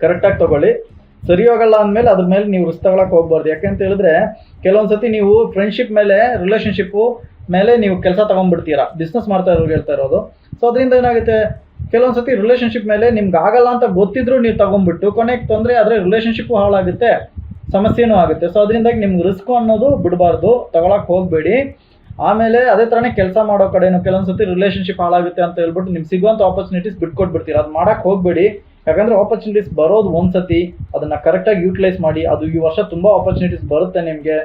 B: ಕರೆಕ್ಟಾಗಿ ತೊಗೊಳ್ಳಿ. ಸರಿ ಹೋಗಲ್ಲ ಅಂದಮೇಲೆ ಅದ್ರ ಮೇಲೆ ನೀವು ರಿಸ್ಕ್ ತಗೊಳಕ್ಕೆ ಹೋಗ್ಬಾರ್ದು. ಯಾಕೆಂತ ಹೇಳಿದ್ರೆ ಕೆಲವೊಂದು ಸತಿ ನೀವು ಫ್ರೆಂಡ್ಶಿಪ್ ಮೇಲೆ, ರಿಲೇಷನ್ಶಿಪ್ಪು ಮೇಲೆ ನೀವು ಕೆಲಸ ತೊಗೊಂಡ್ಬಿಡ್ತೀರಾ, ಬಿಸ್ನೆಸ್ ಮಾಡ್ತಾ ಇರೋರು ಹೇಳ್ತಾ ಇರೋದು. ಸೊ ಅದರಿಂದ ಏನಾಗುತ್ತೆ, ಕೆಲವೊಂದು ಸತಿ ರಿಲೇಷನ್ಶಿಪ್ ಮೇಲೆ ನಿಮ್ಗೆ ಆಗಲ್ಲ ಅಂತ ಗೊತ್ತಿದ್ರು ನೀವು ತೊಗೊಂಡ್ಬಿಟ್ಟು ಕೊನೆಗೆ ತೊಂದರೆ ಆದರೆ ರಿಲೇಷನ್ಶಿಪ್ಪು ಹಾಳಾಗುತ್ತೆ, ಸಮಸ್ಯೆನೂ ಆಗುತ್ತೆ. ಸೊ ಅದರಿಂದಾಗಿ ನಿಮ್ಗೆ ರಿಸ್ಕು ಅನ್ನೋದು ಬಿಡಬಾರ್ದು, ತಗೊಳಕ್ಕೆ ಹೋಗಬೇಡಿ. ಆಮೇಲೆ ಅದೇ ಥರನೇ ಕೆಲಸ ಮಾಡೋ ಕಡೆನೂ ಕೆಲವೊಂದ್ಸತಿ ರಿಲೇಷನ್ಶಿಪ್ ಹಾಳಾಗುತ್ತೆ ಅಂತ ಹೇಳ್ಬಿಟ್ಟು ನಿಮ್ಗೆ ಸಿಗುವಂಥ ಆಪರ್ಚುನಿಟೀಸ್ ಬಿಟ್ಕೊಟ್ಬಿಡ್ತೀರ. ಅದು ಮಾಡಕ್ಕೆ ಹೋಗಬೇಡಿ. ಯಾಕಂದರೆ ಆಪರ್ಚುನಿಟೀಸ್ ಬರೋದು ಒಂದ್ಸತಿ, ಅದನ್ನು ಕರೆಕ್ಟಾಗಿ ಯೂಟಿಲೈಸ್ ಮಾಡಿ. ಅದು ಈ ವರ್ಷ ತುಂಬ ಆಪರ್ಚುನಿಟೀಸ್ ಬರುತ್ತೆ ನಿಮಗೆ.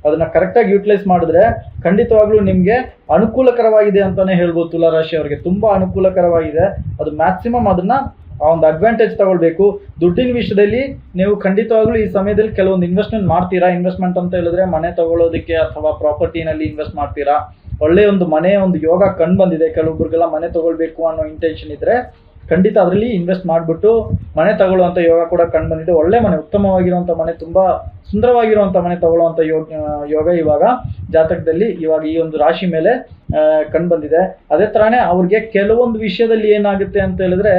B: ಅದನ್ನು ಕರೆಕ್ಟಾಗಿ ಯೂಟಿಲೈಸ್ ಮಾಡಿದ್ರೆ ಖಂಡಿತವಾಗ್ಲೂ ನಿಮಗೆ ಅನುಕೂಲಕರವಾಗಿದೆ ಅಂತಲೇ ಹೇಳ್ಬೋದು. ತುಲಾರಾಶಿ ಅವರಿಗೆ ತುಂಬ ಅನುಕೂಲಕರವಾಗಿದೆ. ಅದು ಮ್ಯಾಕ್ಸಿಮಮ್ ಅದನ್ನು ಆ ಒಂದು ಅಡ್ವಾಂಟೇಜ್ ತಗೊಳ್ಬೇಕು. ದುಡ್ಡಿನ ವಿಷಯದಲ್ಲಿ ನೀವು ಖಂಡಿತವಾಗ್ಲೂ ಈ ಸಮಯದಲ್ಲಿ ಕೆಲವೊಂದು ಇನ್ವೆಸ್ಟ್ಮೆಂಟ್ ಮಾಡ್ತೀರಾ. ಇನ್ವೆಸ್ಟ್ಮೆಂಟ್ ಅಂತ ಹೇಳಿದ್ರೆ ಮನೆ ತಗೊಳ್ಳೋದಕ್ಕೆ ಅಥವಾ ಪ್ರಾಪರ್ಟಿನಲ್ಲಿ ಇನ್ವೆಸ್ಟ್ ಮಾಡ್ತೀರಾ. ಒಳ್ಳೆಯ ಒಂದು ಮನೆಯ ಒಂದು ಯೋಗ ಕಂಡು ಬಂದಿದೆ. ಕೆಲವೊಬ್ರಿಗೆಲ್ಲ ಮನೆ ತಗೊಳ್ಬೇಕು ಅನ್ನೋ ಇಂಟೆನ್ಷನ್ ಇದ್ರೆ ಖಂಡಿತ ಅದರಲ್ಲಿ ಇನ್ವೆಸ್ಟ್ ಮಾಡಿಬಿಟ್ಟು ಮನೆ ತಗೊಳ್ಳುವಂಥ ಯೋಗ ಕೂಡ ಕಂಡು ಬಂದಿದೆ. ಒಳ್ಳೆ ಮನೆ, ಉತ್ತಮವಾಗಿರುವಂಥ ಮನೆ, ತುಂಬ ಸುಂದರವಾಗಿರುವಂಥ ಮನೆ ತಗೊಳ್ಳುವಂಥ ಯೋಗ ಇವಾಗ ಜಾತಕದಲ್ಲಿ ಇವಾಗ ಈ ಒಂದು ರಾಶಿ ಮೇಲೆ ಕಂಡು ಬಂದಿದೆ. ಅದೇ ಥರನೇ ಅವ್ರಿಗೆ ಕೆಲವೊಂದು ವಿಷಯದಲ್ಲಿ ಏನಾಗುತ್ತೆ ಅಂತ ಹೇಳಿದ್ರೆ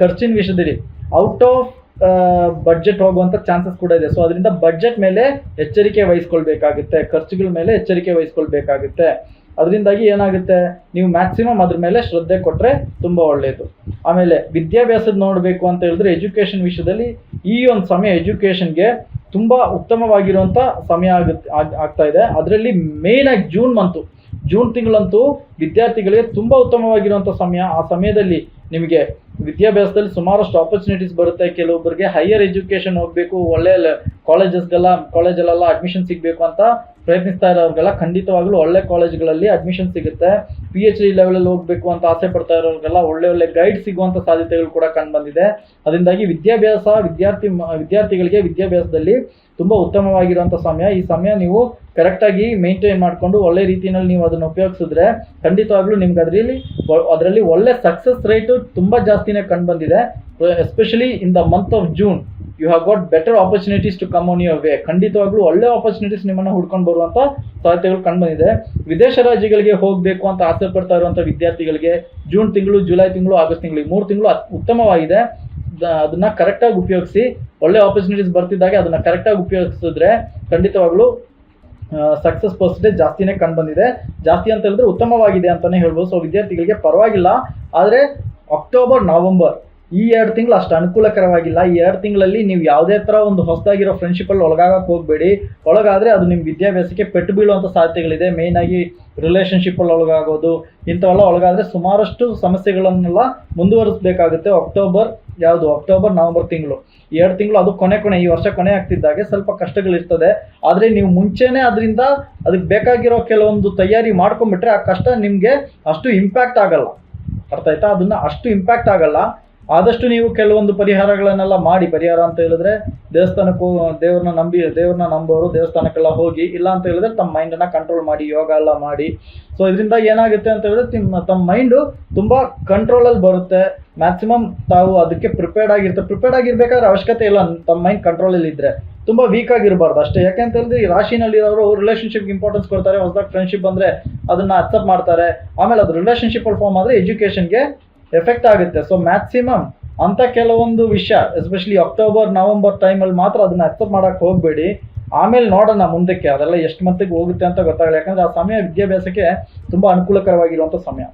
B: ಖರ್ಚಿನ ವಿಷಯದಲ್ಲಿ ಔಟ್ ಆಫ್ ಬಡ್ಜೆಟ್ ಹೋಗುವಂಥ ಚಾನ್ಸಸ್ ಕೂಡ ಇದೆ. ಸೊ ಅದರಿಂದ ಬಡ್ಜೆಟ್ ಮೇಲೆ ಎಚ್ಚರಿಕೆ ವಹಿಸ್ಕೊಳ್ಬೇಕಾಗುತ್ತೆ, ಖರ್ಚುಗಳ ಮೇಲೆ ಎಚ್ಚರಿಕೆ ವಹಿಸ್ಕೊಳ್ಬೇಕಾಗುತ್ತೆ. ಅದರಿಂದಾಗಿ ಏನಾಗುತ್ತೆ, ನೀವು ಮ್ಯಾಕ್ಸಿಮಮ್ ಅದ್ರ ಮೇಲೆ ಶ್ರದ್ಧೆ ಕೊಟ್ಟರೆ ತುಂಬ ಒಳ್ಳೆಯದು. ಆಮೇಲೆ ವಿದ್ಯಾಭ್ಯಾಸದ ನೋಡಬೇಕು ಅಂತ ಹೇಳಿದ್ರೆ ಎಜುಕೇಷನ್ ವಿಷಯದಲ್ಲಿ ಈ ಒಂದು ಸಮಯ ಎಜುಕೇಷನ್ಗೆ ತುಂಬ ಉತ್ತಮವಾಗಿರುವಂಥ ಸಮಯ ಆಗ್ತಾ ಇದೆ. ಅದರಲ್ಲಿ ಮೇಯ್ನಾಗಿ ಜೂನ್ ತಿಂಗಳಂತೂ ವಿದ್ಯಾರ್ಥಿಗಳಿಗೆ ತುಂಬ ಉತ್ತಮವಾಗಿರುವಂಥ ಸಮಯ. ಆ ಸಮಯದಲ್ಲಿ ನಿಮಗೆ ವಿದ್ಯಾಭ್ಯಾಸದಲ್ಲಿ ಸುಮಾರಷ್ಟು ಆಪರ್ಚುನಿಟೀಸ್ ಬರುತ್ತೆ. ಕೆಲವೊಬ್ಬರಿಗೆ ಹೈಯರ್ ಎಜುಕೇಷನ್ ಹೋಗಬೇಕು, ಒಳ್ಳೆ ಕಾಲೇಜಲ್ಲೆಲ್ಲ ಅಡ್ಮಿಷನ್ ಸಿಗಬೇಕು ಅಂತ ಪ್ರಯತ್ನಿಸ್ತಾ ಇರೋರಿಗೆಲ್ಲ ಖಂಡಿತವಾಗ್ಲೂ ಒಳ್ಳೆ ಕಾಲೇಜ್ಗಳಲ್ಲಿ ಅಡ್ಮಿಷನ್ ಸಿಗುತ್ತೆ. PhD ಲೆವೆಲಲ್ಲಿ ಹೋಗಬೇಕು ಅಂತ ಆಸೆ ಪಡ್ತಾ ಇರೋರಿಗೆಲ್ಲ ಒಳ್ಳೆ ಗೈಡ್ ಸಿಗುವಂಥ ಸಾಧ್ಯತೆಗಳು ಕೂಡ ಕಂಡು ಬಂದಿದೆ. ಅದರಿಂದಾಗಿ ವಿದ್ಯಾರ್ಥಿಗಳಿಗೆ ವಿದ್ಯಾಭ್ಯಾಸದಲ್ಲಿ ತುಂಬ ಉತ್ತಮವಾಗಿರುವಂಥ ಸಮಯ. ಈ ಸಮಯ ನೀವು ಕರೆಕ್ಟಾಗಿ ಮೇಂಟೈನ್ ಮಾಡಿಕೊಂಡು ಒಳ್ಳೆ ರೀತಿಯಲ್ಲಿ ನೀವು ಅದನ್ನು ಉಪಯೋಗಿಸಿದ್ರೆ ಖಂಡಿತವಾಗ್ಲೂ ನಿಮ್ಗೆ ಅದರಲ್ಲಿ ಒಳ್ಳೆ ಸಕ್ಸಸ್ ರೇಟು ತುಂಬ ಜಾಸ್ತಿನೇ ಕಂಡು ಬಂದಿದೆ. Especially in the month of June you have got better opportunities to come on your way. ಖಂಡಿತವಾಗ್ಲೂ ಒಳ್ಳೆ ಆಪರ್ಚುನಿಟೀಸ್ ನಿಮ್ಮನ್ನು ಹುಡ್ಕೊಂಡು ಬರುವಂಥ ಸಾಧ್ಯತೆಗಳು ಕಂಡು ಬಂದಿದೆ. ವಿದೇಶ ರಾಜ್ಯಗಳಿಗೆ ಹೋಗಬೇಕು ಅಂತ ಆಸೆ ಪಡ್ತಾ ಇರುವಂಥ ವಿದ್ಯಾರ್ಥಿಗಳಿಗೆ ಜೂನ್ ತಿಂಗಳು, ಜುಲೈ ತಿಂಗಳು, ಆಗಸ್ಟ್ ತಿಂಗಳು, ಈ 3 ತಿಂಗಳು ಉತ್ತಮವಾಗಿದೆ. ಅದನ್ನು ಕರೆಕ್ಟಾಗಿ ಉಪಯೋಗಿಸಿ. ಒಳ್ಳೆ ಆಪರ್ಚುನಿಟೀಸ್ ಬರ್ತಿದ್ದಾಗೆ ಅದನ್ನು ಕರೆಕ್ಟಾಗಿ ಉಪಯೋಗಿಸಿದ್ರೆ ಖಂಡಿತವಾಗ್ಲೂ ಸಕ್ಸಸ್ ಪರ್ಸೆಂಟೇಜ್ ಜಾಸ್ತಿನೇ ಕಂಡು ಬಂದಿದೆ. ಜಾಸ್ತಿ ಅಂತ ಹೇಳಿದ್ರೆ ಉತ್ತಮವಾಗಿದೆ ಅಂತಲೇ ಹೇಳ್ಬೋದು. ಸೊ ವಿದ್ಯಾರ್ಥಿಗಳಿಗೆ ಪರವಾಗಿಲ್ಲ. ಆದರೆ ಅಕ್ಟೋಬರ್, ನವಂಬರ್ ಈ 2 ತಿಂಗಳು ಅಷ್ಟು ಅನುಕೂಲಕರವಾಗಿಲ್ಲ. ಈ 2 ತಿಂಗಳಲ್ಲಿ ನೀವು ಯಾವುದೇ ಥರ ಒಂದು ಹೊಸದಾಗಿರೋ ಫ್ರೆಂಡ್ಶಿಪ್ಪಲ್ಲಿ ಒಳಗಾಗಕ್ಕೆ ಹೋಗಬೇಡಿ. ಒಳಗಾದರೆ ಅದು ನಿಮ್ಮ ವಿದ್ಯಾಭ್ಯಾಸಕ್ಕೆ ಪೆಟ್ಟು ಬೀಳುವಂಥ ಸಾಧ್ಯತೆಗಳಿದೆ. ಮೇಯ್ನಾಗಿ ರಿಲೇಷನ್ಶಿಪ್ಪಲ್ಲಿ ಒಳಗಾಗೋದು ಇಂಥವೆಲ್ಲ ಒಳಗಾದರೆ ಸುಮಾರಷ್ಟು ಸಮಸ್ಯೆಗಳನ್ನೆಲ್ಲ ಮುಂದುವರಿಸಬೇಕಾಗುತ್ತೆ. ಅಕ್ಟೋಬರ್, ನವಂಬರ್ ತಿಂಗಳು, ಈ 2 ತಿಂಗಳು ಅದು ಕೊನೆ ಈ ವರ್ಷ ಕೊನೆ ಆಗ್ತಿದ್ದಾಗೆ ಸ್ವಲ್ಪ ಕಷ್ಟಗಳಿರ್ತದೆ. ಆದರೆ ನೀವು ಮುಂಚೆನೇ ಅದಕ್ಕೆ ಬೇಕಾಗಿರೋ ಕೆಲವೊಂದು ತಯಾರಿ ಮಾಡ್ಕೊಂಡ್ಬಿಟ್ರೆ ಆ ಕಷ್ಟ ನಿಮಗೆ ಅಷ್ಟು ಇಂಪ್ಯಾಕ್ಟ್ ಆಗಲ್ಲ. ಅರ್ಥ ಆಯ್ತಾ? ಅದನ್ನು ಅಷ್ಟು ಇಂಪ್ಯಾಕ್ಟ್ ಆಗಲ್ಲ. ಆದಷ್ಟು ನೀವು ಕೆಲವೊಂದು ಪರಿಹಾರಗಳನ್ನೆಲ್ಲ ಮಾಡಿ. ಪರಿಹಾರ ಅಂತ ಹೇಳಿದ್ರೆ ದೇವಸ್ಥಾನಕ್ಕೂ ದೇವ್ರನ್ನ ನಂಬೋರು ದೇವಸ್ಥಾನಕ್ಕೆಲ್ಲ ಹೋಗಿ, ಇಲ್ಲ ಅಂತ ಹೇಳಿದ್ರೆ ತಮ್ಮ ಮೈಂಡನ್ನು ಕಂಟ್ರೋಲ್ ಮಾಡಿ, ಯೋಗ ಎಲ್ಲ ಮಾಡಿ. ಸೊ ಇದರಿಂದ ಏನಾಗುತ್ತೆ ಅಂತ ಹೇಳಿದ್ರೆ ತಮ್ಮ ಮೈಂಡು ತುಂಬ ಕಂಟ್ರೋಲಲ್ಲಿ ಬರುತ್ತೆ. ಮ್ಯಾಕ್ಸಿಮಮ್ ತಾವು ಅದಕ್ಕೆ ಪ್ರಿಪೇರ್ಡ್ ಆಗಿರ್ಬೇಕಾದ್ರೆ ಅವಶ್ಯಕತೆ ಇಲ್ಲ. ತಮ್ಮ ಮೈಂಡ್ ಕಂಟ್ರೋಲಲ್ಲಿ ಇದ್ದರೆ ತುಂಬ ವೀಕ್ ಆಗಿರಬಾರ್ದು ಅಷ್ಟೇ. ಯಾಕೆಂತ ಹೇಳಿದ್ರೆ ಈ ರಾಶಿನಲ್ಲಿರೋರು ರಿಲೇಷನ್ಶಿಪ್ಗೆ ಇಂಪಾರ್ಟೆನ್ಸ್ ಕೊಡ್ತಾರೆ. ಹೊಸದಾಗಿ ಫ್ರೆಂಡ್ಶಿಪ್ ಬಂದರೆ ಅದನ್ನು ಅಕ್ಸೆಪ್ಟ್ ಮಾಡ್ತಾರೆ. ಆಮೇಲೆ ಅದು ರಿಲೇಷನ್ಶಿಪ್ಪಲ್ಲಿ ಫಾರ್ಮ್ ಆದರೆ ಎಜುಕೇಷನ್ಗೆ ಎಫೆಕ್ಟ್ ಆಗುತ್ತೆ. ಸೊ ಮ್ಯಾಕ್ಸಿಮಮ್ ಅಂಥ ಕೆಲವೊಂದು ವಿಷಯ ಎಸ್ಪೆಷಲಿ ಅಕ್ಟೋಬರ್, ನವಂಬರ್ ಟೈಮಲ್ಲಿ ಮಾತ್ರ ಅದನ್ನು ಅಕ್ಸೆಪ್ಟ್ ಮಾಡೋಕ್ಕೆ ಹೋಗಬೇಡಿ. ಆಮೇಲೆ ನೋಡೋಣ ಮುಂದಕ್ಕೆ ಅದೆಲ್ಲ ಎಷ್ಟು ಮಟ್ಟಿಗೆ ಹೋಗುತ್ತೆ ಅಂತ ಗೊತ್ತಾಗಲ್ಲ. ಯಾಕಂದರೆ ಆ ಸಮಯ ವಿದ್ಯಾಭ್ಯಾಸಕ್ಕೆ ತುಂಬ ಅನುಕೂಲಕರವಾಗಿರುವಂಥ ಸಮಯ.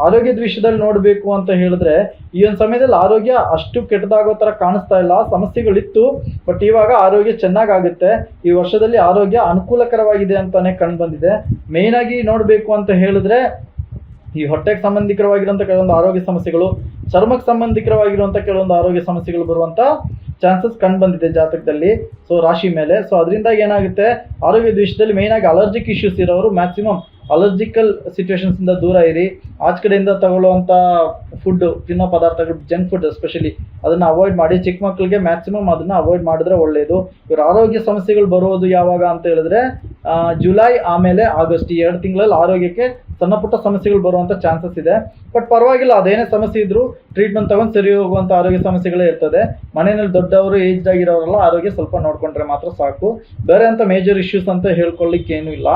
B: ಆರೋಗ್ಯದ ವಿಷಯದಲ್ಲಿ ನೋಡಬೇಕು ಅಂತ ಹೇಳಿದ್ರೆ ಈ ಒಂದು ಸಮಯದಲ್ಲಿ ಆರೋಗ್ಯ ಅಷ್ಟು ಕೆಟ್ಟದಾಗೋ ಥರ ಕಾಣಿಸ್ತಾ ಇಲ್ಲ. ಸಮಸ್ಯೆಗಳಿತ್ತು, ಬಟ್ ಇವಾಗ ಆರೋಗ್ಯ ಚೆನ್ನಾಗಾಗುತ್ತೆ. ಈ ವರ್ಷದಲ್ಲಿ ಆರೋಗ್ಯ ಅನುಕೂಲಕರವಾಗಿದೆ ಅಂತಲೇ ಕಂಡು ಬಂದಿದೆ. ಮೇಯ್ನಾಗಿ ನೋಡಬೇಕು ಅಂತ ಹೇಳಿದ್ರೆ ಈ ಹೊಟ್ಟೆಗೆ ಸಂಬಂಧಿಕರವಾಗಿರುವಂಥ ಕೆಲವೊಂದು ಆರೋಗ್ಯ ಸಮಸ್ಯೆಗಳು, ಚರ್ಮಕ್ಕೆ ಸಂಬಂಧಿಕರವಾಗಿರುವಂಥ ಕೆಲವೊಂದು ಆರೋಗ್ಯ ಸಮಸ್ಯೆಗಳು ಬರುವಂಥ ಚಾನ್ಸಸ್ ಕಂಡು ಬಂದಿದೆ ಜಾತಕದಲ್ಲಿ. ಸೊ ರಾಶಿ ಮೇಲೆ. ಸೊ ಅದರಿಂದಾಗಿ ಏನಾಗುತ್ತೆ, ಆರೋಗ್ಯದ ವಿಷಯದಲ್ಲಿ ಮೇಯ್ನಾಗಿ ಅಲರ್ಜಿಕ್ ಇಶ್ಯೂಸ್ ಇರೋರು ಮ್ಯಾಕ್ಸಿಮಮ್ ಅಲರ್ಜಿಕಲ್ ಸಿಚುವೇಶನ್ಸಿಂದ ದೂರ ಇರಿ. ಆಚೆ ಕಡೆಯಿಂದ ತಗೊಳ್ಳುವಂಥ ಫುಡ್ಡು, ತಿನ್ನೋ ಪದಾರ್ಥಗಳು, ಜಂಕ್ ಫುಡ್ ಎಸ್ಪೆಷಲಿ ಅದನ್ನು ಅವಾಯ್ಡ್ ಮಾಡಿ. ಚಿಕ್ಕ ಮಕ್ಕಳಿಗೆ ಮ್ಯಾಕ್ಸಿಮಮ್ ಅದನ್ನು ಅವಾಯ್ಡ್ ಮಾಡಿದ್ರೆ ಒಳ್ಳೆಯದು. ಇವರು ಆರೋಗ್ಯ ಸಮಸ್ಯೆಗಳು ಬರೋದು ಯಾವಾಗ ಅಂತ ಹೇಳಿದ್ರೆ ಜುಲೈ ಆಮೇಲೆ ಆಗಸ್ಟ್, ಈ 2 ತಿಂಗಳಲ್ಲಿ ಆರೋಗ್ಯಕ್ಕೆ ಸಣ್ಣ ಪುಟ್ಟ ಸಮಸ್ಯೆಗಳು ಬರುವಂಥ ಚಾನ್ಸಸ್ ಇದೆ. ಬಟ್ ಪರವಾಗಿಲ್ಲ, ಅದೇನೇ ಸಮಸ್ಯೆ ಇದ್ದರೂ ಟ್ರೀಟ್ಮೆಂಟ್ ತಗೊಂಡು ಸರಿ ಹೋಗುವಂಥ ಆರೋಗ್ಯ ಸಮಸ್ಯೆಗಳೇ ಇರ್ತದೆ. ಮನೆಯಲ್ಲಿ ದೊಡ್ಡವರು, ಏಜ್ಡ್ ಆಗಿರೋರೆಲ್ಲ ಆರೋಗ್ಯ ಸ್ವಲ್ಪ ನೋಡ್ಕೊಂಡ್ರೆ ಮಾತ್ರ ಸಾಕು. ಬೇರೆ ಅಂತ ಮೇಜರ್ ಇಶ್ಯೂಸ್ ಅಂತ ಹೇಳ್ಕೊಳ್ಳಿಕ್ಕೆ ಏನೂ ಇಲ್ಲ.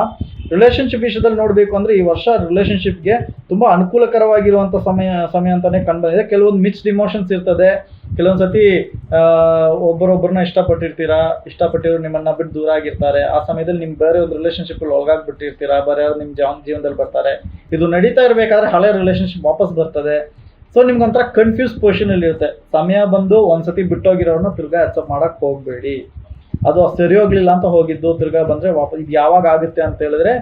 B: ರಿಲೇಷನ್ಶಿಪ್ ವಿಷಯದಲ್ಲಿ ನೋಡಬೇಕು ಅಂದರೆ ಈ ವರ್ಷ ರಿಲೇಷನ್ಶಿಪ್ಗೆ ತುಂಬ ಅನುಕೂಲಕರವಾಗಿರುವಂಥ ಸಮಯ ಅಂತಲೇ ಕಂಡು ಬಂದಿದೆ. ಕೆಲವೊಂದು ಮಿಕ್ಸ್ಡ್ ಇಮೋಷನ್ಸ್ ಇರ್ತದೆ. ಕೆಲವೊಂದು ಸತಿ ಒಬ್ಬರೊಬ್ಬರನ್ನ ಇಷ್ಟಪಟ್ಟಿರೋ ನಿಮ್ಮನ್ನು ಬಿಟ್ಟು ದೂರ ಆಗಿರ್ತಾರೆ. ಆ ಸಮಯದಲ್ಲಿ ನಿಮ್ಮ ಬೇರೆ ಒಂದು ರಿಲೇಷನ್ಶಿಪ್ಪಲ್ಲಿ ಒಳಗಾಗ್ಬಿಟ್ಟಿರ್ತೀರಾ, ಬೇರೆ ನಿಮ್ಮ ಜೀವನದಲ್ಲಿ ಬರ್ತಾರೆ. ಇದು ನಡೀತಾ ಇರಬೇಕಾದ್ರೆ ಹಳೆ ರಿಲೇಷನ್ಶಿಪ್ ವಾಪಸ್ ಬರ್ತದೆ. ಸೊ ನಿಮ್ಗೊಂಥರ ಕನ್ಫ್ಯೂಸ್ ಪೊಸಿಷನಲ್ಲಿ ಇರುತ್ತೆ. ಸಮಯ ಬಂದು ಒಂದ್ಸತಿ ಬಿಟ್ಟೋಗಿರೋರನ್ನ ತಿರ್ಗಾ ಅಕ್ಸೆಪ್ಟ್ ಮಾಡೋಕ್ಕೆ ಹೋಗಬೇಡಿ. ಅದು ಸರಿ ಹೋಗಲಿಲ್ಲ ಅಂತ ಹೋಗಿದ್ದು ತಿರ್ಗಾ ಬಂದರೆ ವಾಪಸ್ ಇದು ಯಾವಾಗ ಆಗುತ್ತೆ ಅಂತ ಹೇಳಿದ್ರೆ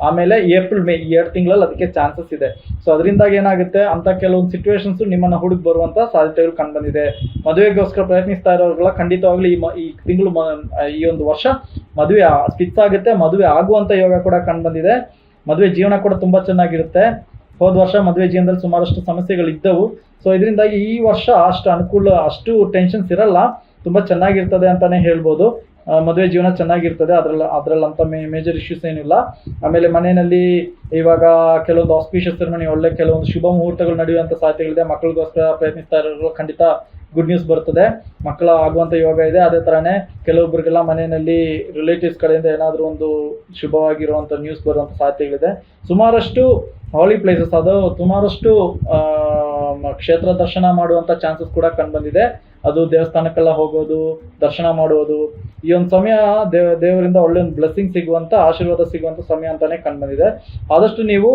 B: ಆಮೇಲೆ ಏಪ್ರಿಲ್ ಮೇ ಈ 2 ತಿಂಗಳಲ್ಲಿ ಅದಕ್ಕೆ ಚಾನ್ಸಸ್ ಇದೆ. ಸೊ ಅದರಿಂದಾಗಿ ಏನಾಗುತ್ತೆ ಅಂತ ಕೆಲವೊಂದು ಸಿಚುವೇಶನ್ಸ್ ನಿಮ್ಮನ್ನ ಹುಡುಕ್ ಬರುವಂತ ಸಾಧ್ಯತೆಗಳು ಕಂಡುಬಂದಿದೆ. ಮದುವೆಗೋಸ್ಕರ ಪ್ರಯತ್ನಿಸ್ತಾ ಇರೋರ್ಗೆಲ್ಲ ಖಂಡಿತವಾಗ್ಲೂ ಈ ತಿಂಗಳು ಈ ಒಂದು ವರ್ಷ ಮದುವೆ ಫಿಕ್ಸ್ ಆಗುತ್ತೆ, ಮದುವೆ ಆಗುವಂತ ಯೋಗ ಕೂಡ ಕಂಡುಬಂದಿದೆ. ಮದುವೆ ಜೀವನ ಕೂಡ ತುಂಬಾ ಚೆನ್ನಾಗಿರುತ್ತೆ. ಹೋದ ವರ್ಷ ಮದುವೆ ಜೀವನದಲ್ಲಿ ಸುಮಾರಷ್ಟು ಸಮಸ್ಯೆಗಳು ಇದ್ದವು. ಸೊ ಇದರಿಂದಾಗಿ ಈ ವರ್ಷ ಅಷ್ಟು ಟೆನ್ಷನ್ಸ್ ಇರಲ್ಲ, ತುಂಬಾ ಚೆನ್ನಾಗಿರ್ತದೆ ಅಂತಾನೆ ಹೇಳ್ಬೋದು. ಮದುವೆ ಜೀವನ ಚೆನ್ನಾಗಿರ್ತದೆ, ಅದ್ರಲ್ಲಂತ ಮೇಜರ್ ಇಶ್ಯೂಸ್ ಏನಿಲ್ಲ. ಆಮೇಲೆ ಮನೆಯಲ್ಲಿ ಇವಾಗ ಕೆಲವೊಂದು ಆಸ್ಪಿಷಿಯಸ್ ಸೆರೆಮನಿ, ಒಳ್ಳೆ ಕೆಲವೊಂದು ಶುಭ ಮುಹೂರ್ತಗಳು ನಡೆಯುವಂತ ಸಾಧ್ಯತೆಗಳಿದೆ. ಮಕ್ಕಳಿಗೋಸ್ಕರ ಪ್ರಯತ್ನಿಸ್ತಾ ಇರೋರು ಖಂಡಿತ ಗುಡ್ ನ್ಯೂಸ್ ಬರ್ತದೆ, ಮಕ್ಕಳ ಆಗುವಂತ ಯೋಗ ಇದೆ. ಅದೇ ತರನೇ ಕೆಲವೊಬ್ಬರಿಗೆಲ್ಲ ಮನೆಯಲ್ಲಿ ರಿಲೇಟಿವ್ಸ್ ಕಡೆಯಿಂದ ಏನಾದರೂ ಒಂದು ಶುಭವಾಗಿರುವಂತ ನ್ಯೂಸ್ ಬರುವಂತ ಸಾಧ್ಯತೆಗಳಿದೆ. ಸುಮಾರಷ್ಟು ಹಾಲಿ ಪ್ಲೇಸಸ್, ಅದು ಸುಮಾರಷ್ಟು ಕ್ಷೇತ್ರ ದರ್ಶನ ಮಾಡುವಂತ ಚಾನ್ಸಸ್ ಕೂಡ ಕಂಡುಬಂದಿದೆ. ಅದು ದೇವಸ್ಥಾನಕ್ಕೆಲ್ಲ ಹೋಗೋದು, ದರ್ಶನ ಮಾಡುವುದು, ಈ ಒಂದು ಸಮಯ ದೇವರಿಂದ ಒಳ್ಳೆ ಒಂದು ಬ್ಲೆಸ್ಸಿಂಗ್ ಸಿಗುವಂತ, ಆಶೀರ್ವಾದ ಸಿಗುವಂತ ಸಮಯ ಅಂತಾನೆ ಕಂಡುಬಂದಿದೆ. ಆದಷ್ಟು ನೀವು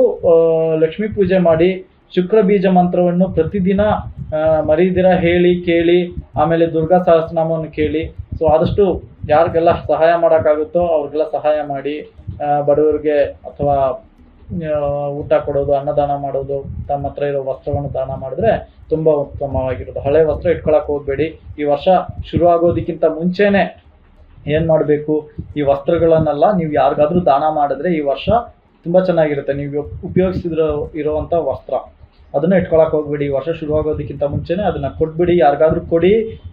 B: ಲಕ್ಷ್ಮೀ ಪೂಜೆ ಮಾಡಿ, ಶುಕ್ರ ಬೀಜ ಮಂತ್ರವನ್ನು ಪ್ರತಿದಿನ ಮರೀದಿರ ಹೇಳಿ ಕೇಳಿ, ಆಮೇಲೆ ದುರ್ಗಾ ಸಹಸ್ರನಾಮವನ್ನು ಕೇಳಿ. ಸೊ ಆದಷ್ಟು ಯಾರಿಗೆಲ್ಲ ಸಹಾಯ ಮಾಡೋಕ್ಕಾಗುತ್ತೋ ಅವ್ರಿಗೆಲ್ಲ ಸಹಾಯ ಮಾಡಿ. ಬಡವರಿಗೆ ಅಥವಾ ಊಟ ಕೊಡೋದು, ಅನ್ನದಾನ ಮಾಡೋದು, ತಮ್ಮ ಹತ್ರ ಇರೋ ವಸ್ತ್ರವನ್ನು ದಾನ ಮಾಡಿದ್ರೆ ತುಂಬಾ ಉತ್ತಮವಾಗಿರೋದು. ಹಳೆ ವಸ್ತ್ರ ಇಟ್ಕೊಳಕ್ ಹೋಗ್ಬೇಡಿ. ಈ ವರ್ಷ ಶುರು ಆಗೋದಕ್ಕಿಂತ ಮುಂಚೆನೆ ಏನ್ ಮಾಡಬೇಕು, ಈ ವಸ್ತ್ರಗಳನ್ನೆಲ್ಲ ನೀವು ಯಾರಿಗಾದ್ರೂ ದಾನ ಮಾಡಿದ್ರೆ ಈ ವರ್ಷ ತುಂಬಾ ಚೆನ್ನಾಗಿರುತ್ತೆ. ನೀವು ಇರೋವಂಥ ವಸ್ತ್ರ ಅದನ್ನ ಇಟ್ಕೊಳಕ್ ಹೋಗ್ಬೇಡಿ. ಈ ವರ್ಷ ಶುರು ಆಗೋದಕ್ಕಿಂತ ಮುಂಚೆನೆ ಅದನ್ನ ಕೊಟ್ಬಿಡಿ, ಯಾರಿಗಾದ್ರೂ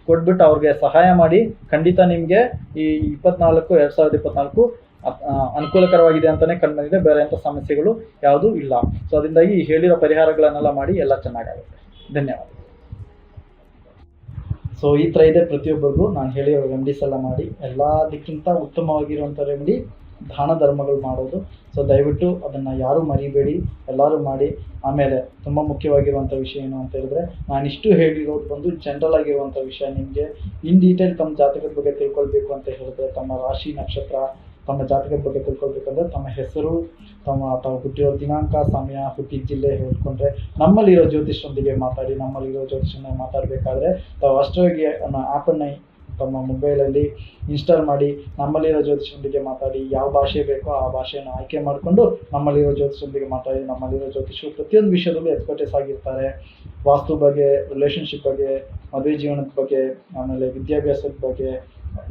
B: ಕೊಟ್ಬಿಟ್ಟು ಅವ್ರಿಗೆ ಸಹಾಯ ಮಾಡಿ. ಖಂಡಿತ ನಿಮ್ಗೆ ಈ 2024 ಅನುಕೂಲಕರವಾಗಿದೆ ಅಂತಾನೆ ಕಂಡುಬಂದಿದೆ. ಬೇರೆ ಅಂತ ಸಮಸ್ಯೆಗಳು ಯಾವುದೂ ಇಲ್ಲ. ಸೊ ಅದರಿಂದಾಗಿ ಹೇಳಿರೋ ಪರಿಹಾರಗಳನ್ನೆಲ್ಲ ಮಾಡಿ, ಎಲ್ಲ ಚೆನ್ನಾಗಾಗುತ್ತೆ. ಧನ್ಯವಾದ. ಸೊ ಈ ಥರ ಇದೆ ಪ್ರತಿಯೊಬ್ಬರಿಗೂ ನಾನು ಹೇಳಿರೋ ರೆಮಿಡೀಸ್ ಎಲ್ಲ ಮಾಡಿ. ಎಲ್ಲದಕ್ಕಿಂತ ಉತ್ತಮವಾಗಿರುವಂಥ ರೆಮಿಡಿ ದಾನ ಧರ್ಮಗಳು ಮಾಡೋದು. ಸೊ ದಯವಿಟ್ಟು ಅದನ್ನು ಯಾರೂ ಮರಿಬೇಡಿ, ಎಲ್ಲರೂ ಮಾಡಿ. ಆಮೇಲೆ ತುಂಬ ಮುಖ್ಯವಾಗಿರುವಂಥ ವಿಷಯ ಏನು ಅಂತ ಹೇಳಿದ್ರೆ, ನಾನಿಷ್ಟು ಹೇಳಿರೋದು ಬಂದು ಜನರಲ್ ಆಗಿರುವಂಥ ವಿಷಯ. ನಿಮಗೆ ಇನ್ ಡೀಟೇಲ್ ತಮ್ಮ ಜಾತಕದ ಬಗ್ಗೆ ತಿಳ್ಕೊಳ್ಬೇಕು ಅಂತ ಹೇಳಿದ್ರೆ, ತಮ್ಮ ರಾಶಿ ನಕ್ಷತ್ರ, ತಮ್ಮ ಜಾತಕದ ಬಗ್ಗೆ ತಿಳ್ಕೊಳ್ಬೇಕಂದ್ರೆ ತಮ್ಮ ಹೆಸರು, ತಾವು ಹುಟ್ಟಿರೋ ದಿನಾಂಕ, ಸಮಯ, ಹುಟ್ಟಿದ ಜಿಲ್ಲೆ ಹೇಳ್ಕೊಂಡ್ರೆ ನಮ್ಮಲ್ಲಿರೋ ಜ್ಯೋತಿಷರೊಂದಿಗೆ ಮಾತಾಡಿ. ನಮ್ಮಲ್ಲಿರೋ ಜ್ಯೋತಿಷನ ಮಾತಾಡಬೇಕಾದ್ರೆ ತಾವು ಅಷ್ಟೊಳಗೆ ಅನ್ನೋ ಆ್ಯಪನ್ನು ತಮ್ಮ ಮೊಬೈಲಲ್ಲಿ ಇನ್ಸ್ಟಾಲ್ ಮಾಡಿ ನಮ್ಮಲ್ಲಿರೋ ಜ್ಯೋತಿಷರೊಂದಿಗೆ ಮಾತಾಡಿ. ಯಾವ ಭಾಷೆ ಬೇಕೋ ಆ ಭಾಷೆಯನ್ನು ಆಯ್ಕೆ ಮಾಡಿಕೊಂಡು ನಮ್ಮಲ್ಲಿರೋ ಜ್ಯೋತಿಷರೊಂದಿಗೆ ಮಾತಾಡಿ. ನಮ್ಮಲ್ಲಿರೋ ಜ್ಯೋತಿಷರು ಪ್ರತಿಯೊಂದು ವಿಷಯದಲ್ಲೂ ಎಕ್ಸ್ಪರ್ಟೈಸ್ ಆಗಿರ್ತಾರೆ. ವಾಸ್ತು ಬಗ್ಗೆ, ರಿಲೇಷನ್ಶಿಪ್ ಬಗ್ಗೆ, ಮದುವೆ ಜೀವನದ ಬಗ್ಗೆ, ಆಮೇಲೆ ವಿದ್ಯಾಭ್ಯಾಸದ ಬಗ್ಗೆ,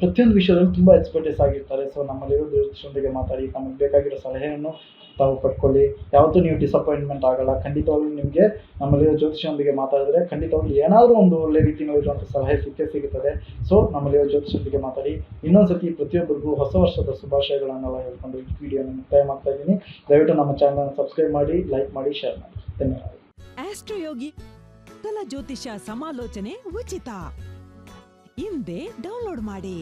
B: ಪ್ರತಿಯೊಂದು ವಿಷಯದಲ್ಲೂ ತುಂಬ ಎಕ್ಸ್ಪರ್ಟೈಸ್ ಆಗಿರ್ತಾರೆ. ಸೊ ನಮ್ಮಲ್ಲಿರೋ ಜ್ಯೋತಿಷರೊಂದಿಗೆ ಮಾತಾಡಿ, ತಮಗೆ ಬೇಕಾಗಿರೋ ಸಲಹೆಯನ್ನು ತಾವು ಪಡ್ಕೊಳ್ಳಿ. ಯಾವತ್ತೂ ನೀವು ಡಿಸಪಾಯಿಂಟ್ಮೆಂಟ್ ಆಗಲ್ಲ. ಖಂಡಿತವಾಗ್ಲೂ ನಿಮಗೆ ನಮ್ಮಲ್ಲಿರೋ ಜ್ಯೋತಿಷರೊಂದಿಗೆ ಮಾತಾಡಿದ್ರೆ ಖಂಡಿತವಾಗ್ಲೂ ಏನಾದರೂ ಒಂದು ಒಳ್ಳೆ ರೀತಿಯಲ್ಲಿರುವಂಥ ಸಲಹೆ ಸಿಗುತ್ತದೆ. ಸೊ ನಮ್ಮಲ್ಲಿರೋ ಜ್ಯೋತಿಷರೊಂದಿಗೆ ಮಾತಾಡಿ. ಇನ್ನೊಂದ್ಸತಿ ಪ್ರತಿಯೊಬ್ಬರಿಗೂ ಹೊಸ ವರ್ಷದ ಶುಭಾಶಯಗಳನ್ನೆಲ್ಲ ಹೇಳ್ಕೊಂಡು ಈ ವಿಡಿಯೋನ ಮುಕ್ತಾಯ ಮಾಡ್ತಾ ಇದ್ದೀನಿ. ದಯವಿಟ್ಟು ನಮ್ಮ ಚಾನಲ್ನ ಸಬ್ಸ್ಕ್ರೈಬ್ ಮಾಡಿ, ಲೈಕ್ ಮಾಡಿ, ಶೇರ್ ಮಾಡಿ. ಧನ್ಯವಾದ.
A: ಆಸ್ಟ್ರೋಯೋಗಿ ಮೊದಲ ಜ್ಯೋತಿಷ ಸಮಾಲೋಚನೆ ಉಚಿತ. ಹಿಂದೆ ಡೌನ್ಲೋಡ್ ಮಾಡಿ.